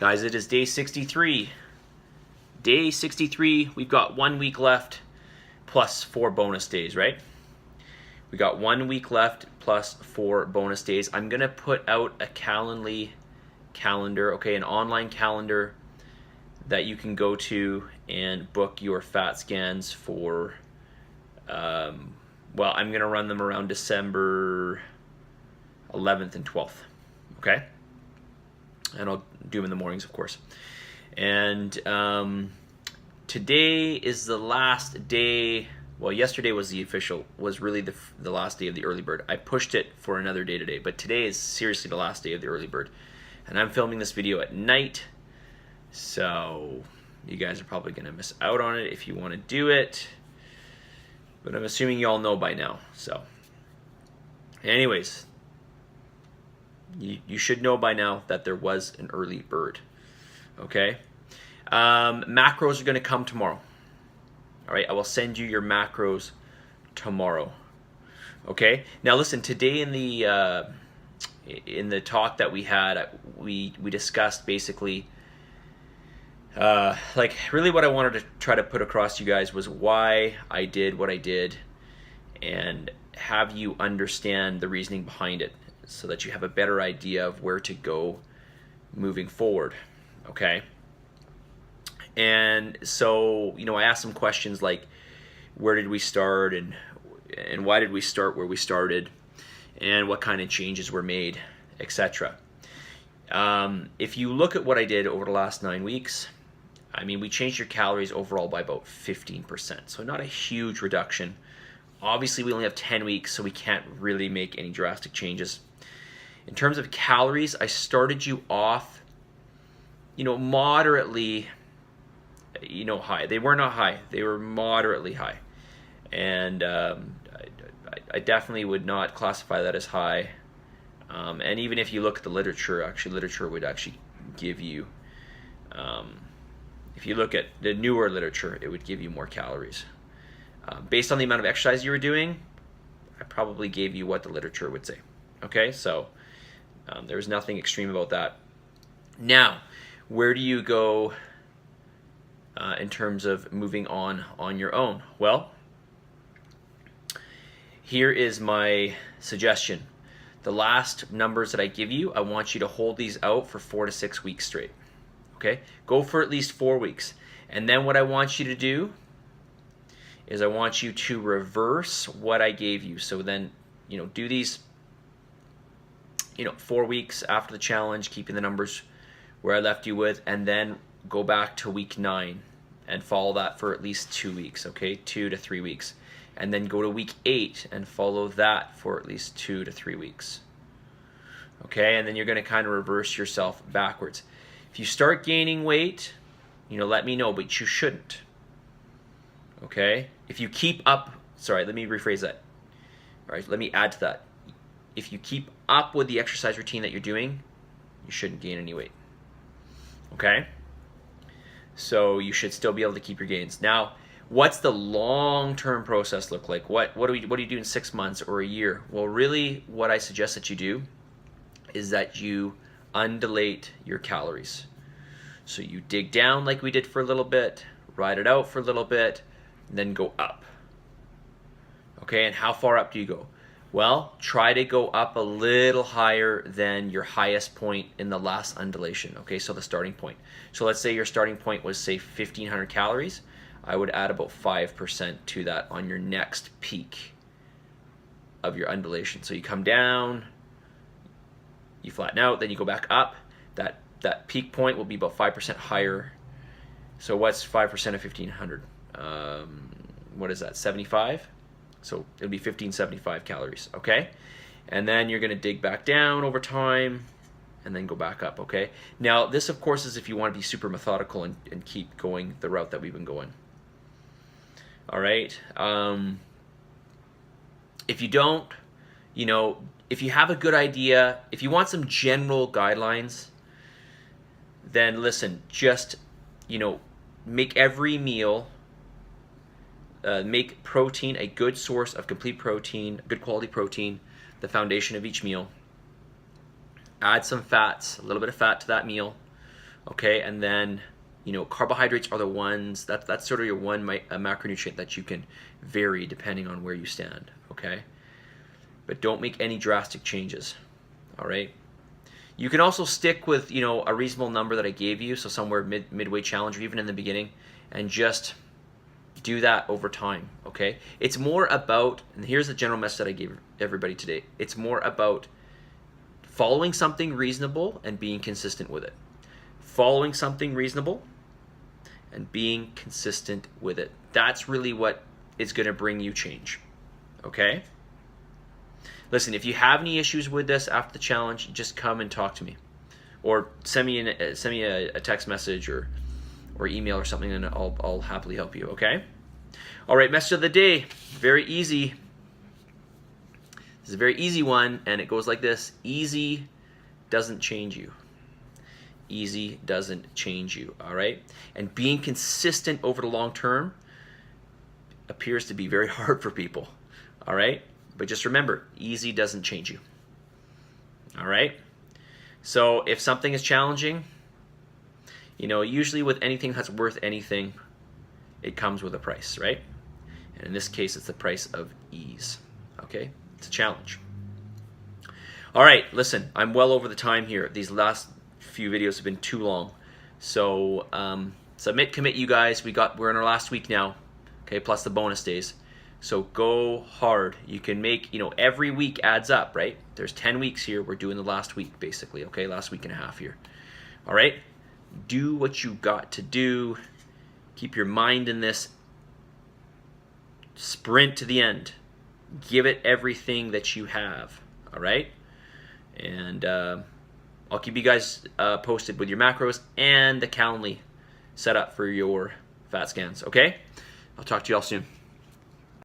Guys, it is day 63. Day 63, we've got 1 week left plus 4 bonus days, right? We got 1 week left plus 4 bonus days. I'm gonna put out a Calendly calendar, okay, an online calendar that you can go to and book your fat scans for, well, I'm gonna run them around December 11th and 12th, okay? And I'll do them in the mornings, of course. And today is the last day. Well, yesterday was really the last day of the early bird. I pushed it for another day today, but today is seriously the last day of the early bird. And I'm filming this video at night, so you guys are probably gonna miss out on it if you wanna do it. But I'm assuming you all know by now, so. Anyways, you should know by now that there was an early bird, okay? Macros are gonna come tomorrow. All right, I will send you your macros tomorrow, okay? Now listen, today in the talk that we had, we discussed basically, like really what I wanted to try to put across to you guys was why I did what I did and have you understand the reasoning behind it, so that you have a better idea of where to go moving forward, okay? And so, you know, I asked some questions like, where did we start, and why did we start where we started, and what kind of changes were made, etc. If you look at what I did over the last 9 weeks, I mean, we changed your calories overall by about 15%, so not a huge reduction. Obviously, we only have 10 weeks, so we can't really make any drastic changes. In terms of calories, I started you off, you know, moderately, you know, high. They were not high. They were moderately high. And I definitely would not classify that as high. And even if you look at the literature, actually, literature would actually give you, if you look at the newer literature, it would give you more calories. Based on the amount of exercise you were doing, I probably gave you what the literature would say. Okay, so there's nothing extreme about that. Now, where do you go in terms of moving on your own? Well, here is my suggestion. The last numbers that I give you, I want you to hold these out for 4 to 6 weeks straight. Okay, go for at least 4 weeks. And then what I want you to do is I want you to reverse what I gave you. So then, you know, do these, you know, 4 weeks after the challenge, keeping the numbers where I left you with, and then go back to week 9 and follow that for at least 2 weeks, okay? 2 to 3 weeks. And then go to week 8 and follow that for at least 2 to 3 weeks. Okay, and then you're gonna kind of reverse yourself backwards. If you start gaining weight, you know, let me know, but you shouldn't. Okay, if you keep up, sorry, let me rephrase that. All right, let me add to that. If you keep up with the exercise routine that you're doing, you shouldn't gain any weight. Okay, so you should still be able to keep your gains. Now, what's the long-term process look like? What do you do in 6 months or a year? Well, really, what I suggest that you do is that you undulate your calories. So you dig down like we did for a little bit, ride it out for a little bit, and then go up. Okay, and how far up do you go? Well, try to go up a little higher than your highest point in the last undulation, okay, so the starting point. So let's say your starting point was, say, 1,500 calories. I would add about 5% to that on your next peak of your undulation. So you come down, you flatten out, then you go back up. That peak point will be about 5% higher. So what's 5% of 1,500? What is that, 75? So it'll be 1,575 calories, okay? And then you're gonna dig back down over time and then go back up, okay? Now, this, of course, is if you wanna be super methodical and keep going the route that we've been going. All right? If you don't, you know, if you have a good idea, if you want some general guidelines, then listen, just, you know, make every meal, make protein a good source of complete protein, good quality protein, the foundation of each meal. Add some fats, a little bit of fat to that meal, okay? And then, you know, carbohydrates are the ones, that's sort of your one macronutrient that you can vary depending on where you stand, okay? But don't make any drastic changes, all right? You can also stick with, you know, a reasonable number that I gave you, so somewhere midway challenge or even in the beginning, and just do that over time, okay? It's more about, and here's the general message that I gave everybody today, it's more about following something reasonable and being consistent with it. Following something reasonable and being consistent with it. That's really what is going to bring you change, okay? Listen, if you have any issues with this after the challenge, just come and talk to me, or send me a text message or email or something, and I'll happily help you. Okay. All right. Message of the day. Very easy. This is a very easy one, and it goes like this: easy doesn't change you. Easy doesn't change you. All right. And being consistent over the long term appears to be very hard for people. All right. But just remember, easy doesn't change you. All right? So if something is challenging, you know, usually with anything that's worth anything, it comes with a price, right? And in this case, it's the price of ease. Okay? It's a challenge. All right, listen, I'm well over the time here. These last few videos have been too long. So submit, commit, you guys. We're in our last week now, okay, plus the bonus days. So go hard. You can make, you know, every week adds up, right? There's 10 weeks here. We're doing the last week, basically, okay? Last week and a half here. All right? Do what you got to do. Keep your mind in this. Sprint to the end. Give it everything that you have, all right? And I'll keep you guys posted with your macros and the Calendly set up for your fat scans, okay? I'll talk to you all soon.